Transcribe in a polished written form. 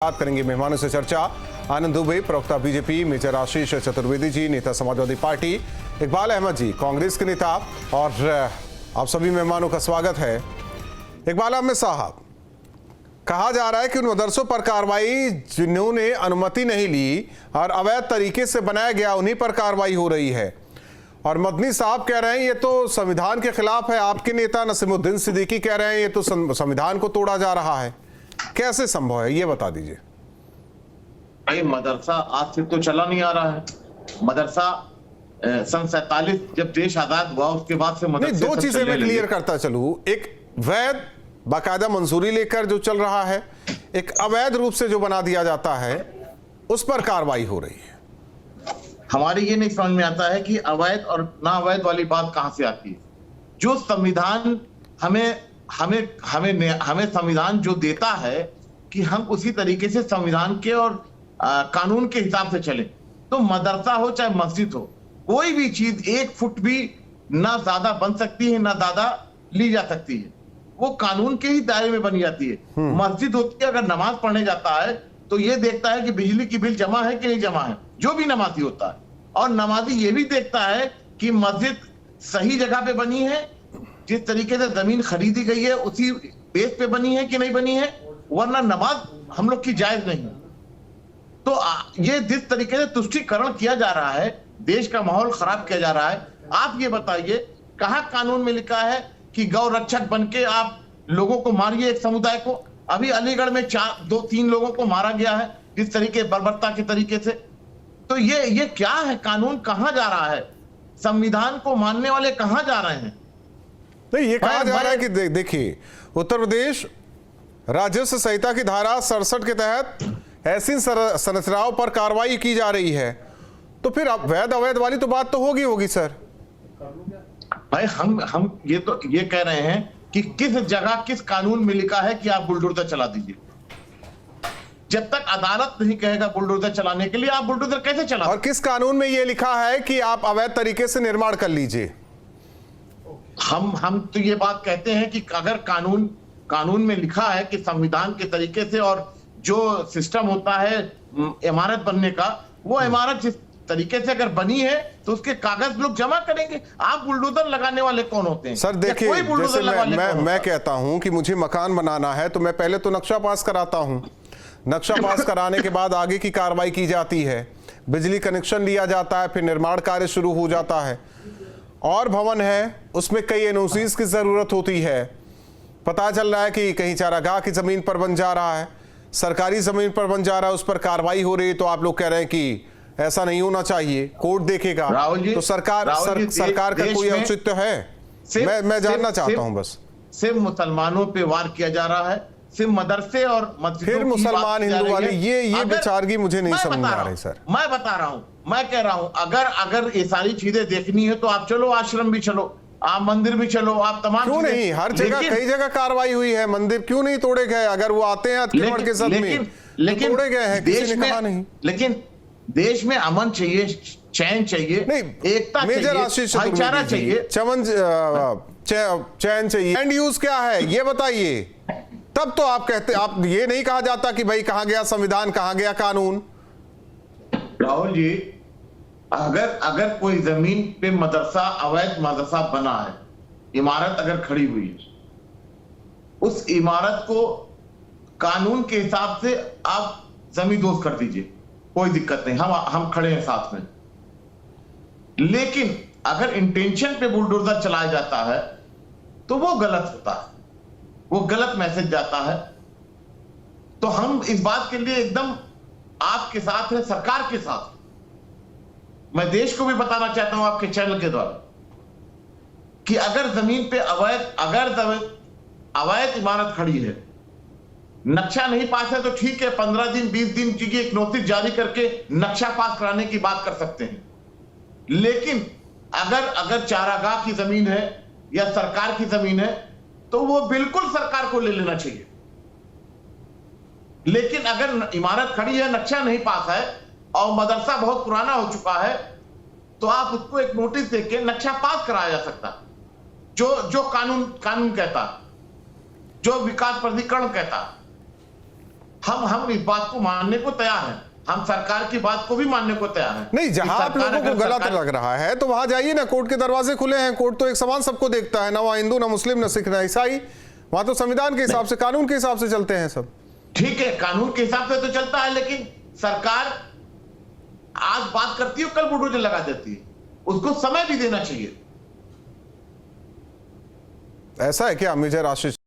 बात करेंगे मेहमानों से चर्चा। आनंद दुबे, प्रवक्ता बीजेपी, मेजर आशीष चतुर्वेदी जी, नेता समाजवादी पार्टी, इकबाल अहमद जी, कांग्रेस के नेता, और आप सभी मेहमानों का स्वागत है। इकबाल अहमद साहब, कहा जा रहा है कि उन मदरसों पर कार्रवाई जिन्होंने अनुमति नहीं ली और अवैध तरीके से बनाया गया, उन्हीं पर कार्रवाई हो रही है। और मदनी साहब कह रहे हैं ये तो संविधान के खिलाफ है। आपके नेता नसीमुद्दीन सिद्दीकी कह रहे हैं ये तो संविधान को तोड़ा जा रहा है। कैसे संभव है, ये बता दीजिए। भाई, मदरसा आज से तो चला नहीं आ रहा है। मदरसा सन 47 जब देश आजाद हुआ उसके बाद से मदरसे दो चीजें मैं क्लियर करता चलूं। एक वैध बाकायदा मंजूरी लेकर जो चल रहा है, एक अवैध रूप से जो बना दिया जाता है, उस पर कार्रवाई हो रही है। हमारी ये नहीं समझ में आता है कि अवैध और ना अवैध वाली बात कहां से आती है। जो संविधान हमें संविधान जो देता है कि हम उसी तरीके से संविधान के और कानून के हिसाब से चले, तो मदरसा हो चाहे मस्जिद हो, कोई भी चीज 1 फुट भी ना ज्यादा बन सकती है ना ज्यादा ली जा सकती है। वो कानून के ही दायरे में बनी जाती है। मस्जिद होती है, अगर नमाज पढ़ने जाता है तो ये देखता है कि बिजली की बिल जमा है कि नहीं जमा है, जो भी नमाजी होता है। और नमाजी ये भी देखता है कि मस्जिद सही जगह पे बनी है, जिस तरीके से जमीन खरीदी गई है उसी बेस पे बनी है कि नहीं बनी है, वरना नमाज हम लोग की जायज नहीं। तो ये जिस तरीके से तुष्टीकरण किया जा रहा है, देश का माहौल खराब किया जा रहा है। आप ये बताइए, कहां कानून में लिखा है कि गौ रक्षक बनके आप लोगों को मारिए, एक समुदाय को। अभी अलीगढ़ में 2-3 लोगों को मारा गया है इस तरीके बर्बरता के तरीके से। तो ये क्या है? कानून कहां जा रहा है? संविधान को मानने वाले कहां जा रहे हैं? नहीं, ये कहा जा रहा है कि देखिए, उत्तर प्रदेश राजस्व संहिता की धारा 67 के तहत ऐसी संरचनाओं पर कार्रवाई की जा रही है, तो फिर वैध अवैध वाली तो बात तो होगी सर। भाई, हम ये कह रहे हैं कि किस जगह किस कानून में लिखा है कि आप बुलडोजर चला दीजिए। जब तक अदालत नहीं कहेगा बुलडोजर चलाने के लिए, आप बुलडोजर कैसे चला? और किस कानून में ये लिखा है कि आप अवैध तरीके से निर्माण कर लीजिए? हम तो ये बात कहते हैं कि अगर कानून में लिखा है कि संविधान के तरीके से, और जो सिस्टम होता है इमारत बनने का, वो इमारत जिस तरीके से अगर बनी है तो उसके कागज लोग जमा करेंगे। आप बुलडोजर लगाने वाले कौन होते हैं? सर देखिए, जैसे मैं कहता हूं कि मुझे मकान बनाना है तो मैं पहले तो नक्शा पास कराता हूं। नक्शा पास कराने के बाद आगे की कार्रवाई की जाती है, बिजली कनेक्शन लिया जाता है, फिर निर्माण कार्य शुरू हो जाता है। और भवन है, उसमें कई एनओसीज की जरूरत होती है। पता चल रहा है कि कहीं चारागाह की जमीन पर बन जा रहा है, सरकारी जमीन पर बन जा रहा है, उस पर कार्रवाई हो रही है, तो आप लोग कह रहे हैं कि ऐसा नहीं होना चाहिए, कोर्ट देखेगा। तो सरकार का कोई औचित्य है? मैं जानना चाहता हूं बस। सिर्फ मुसलमानों पे वार किया जा रहा है, सिर्फ मदरसे और मस्जिदों फिर मुसलमान हिंदू वाली ये विचारगी मुझे नहीं समझ में आ रही सर। मैं बता रहा हूं, मैं कह रहा हूं, अगर ये सारी चीजें देखनी है तो आप चलो, आश्रम भी चलो, आप मंदिर भी चलो, आप तमाम। क्यों नहीं? हर जगह कई जगह कार्रवाई हुई है, मंदिर क्यों नहीं तोड़े गए? अगर वो आते हैं हथकड़ियों के जद में, लेकिन तोड़े गए हैं, किसी ने कहा नहीं। लेकिन देश में अमन चाहिए, चैन चाहिए, एकता चाहिए, भाईचारा चाहिए, चैन चाहिए। एंड यूज क्या है ये बताइए, तब तो आप कहते, आप ये नहीं कहा जाता कि भाई कहां गया संविधान, कहां गया कानून। राहुल जी, अगर कोई जमीन पे मदरसा, अवैध मदरसा बना है, इमारत अगर खड़ी हुई है, उस इमारत को कानून के हिसाब से आप जमींदोज कर दीजिए, कोई दिक्कत नहीं, हम खड़े हैं साथ में। लेकिन अगर इंटेंशन पे बुलडोजर चलाया जाता है तो वो गलत होता है, वो गलत मैसेज जाता है। तो हम इस बात के लिए एकदम आपके साथ है, सरकार के साथ। मैं देश को भी बताना चाहता हूं आपके चैनल के द्वारा कि अगर जमीन पे अवैध इमारत खड़ी है, नक्शा नहीं पास है, तो ठीक है, 15 दिन 20 दिन की एक नोटिस जारी करके नक्शा पास कराने की बात कर सकते हैं। लेकिन अगर चारागाह की जमीन है या सरकार की जमीन है तो वो बिल्कुल सरकार को ले लेना चाहिए। लेकिन अगर इमारत खड़ी है, नक्शा नहीं पास है और मदरसा बहुत पुराना हो चुका है, तो आप उसको एक नोटिस देके नक्शा पास कराया जा सकता, जो कानून कहता, जो विकास प्राधिकरण कहता। हम इस बात को मानने को तैयार हैं, हम सरकार की बात को भी मानने को तैयार हैं। नहीं, जहां आप लोगों को गलत लग रहा है तो वहां जाइए ना, कोर्ट के दरवाजे खुले हैं, कोर्ट तो एक समान सबको देखता है ना, वहां हिंदू ना मुस्लिम ना सिख ना ईसाई, वहां तो संविधान के हिसाब से कानून के हिसाब से चलते हैं सब। ठीक है, कानून के हिसाब से तो चलता है, लेकिन सरकार आज बात करती है, कल बुलडोजर लगा देती है, उसको समय भी देना चाहिए। ऐसा है क्या? मुझे राशि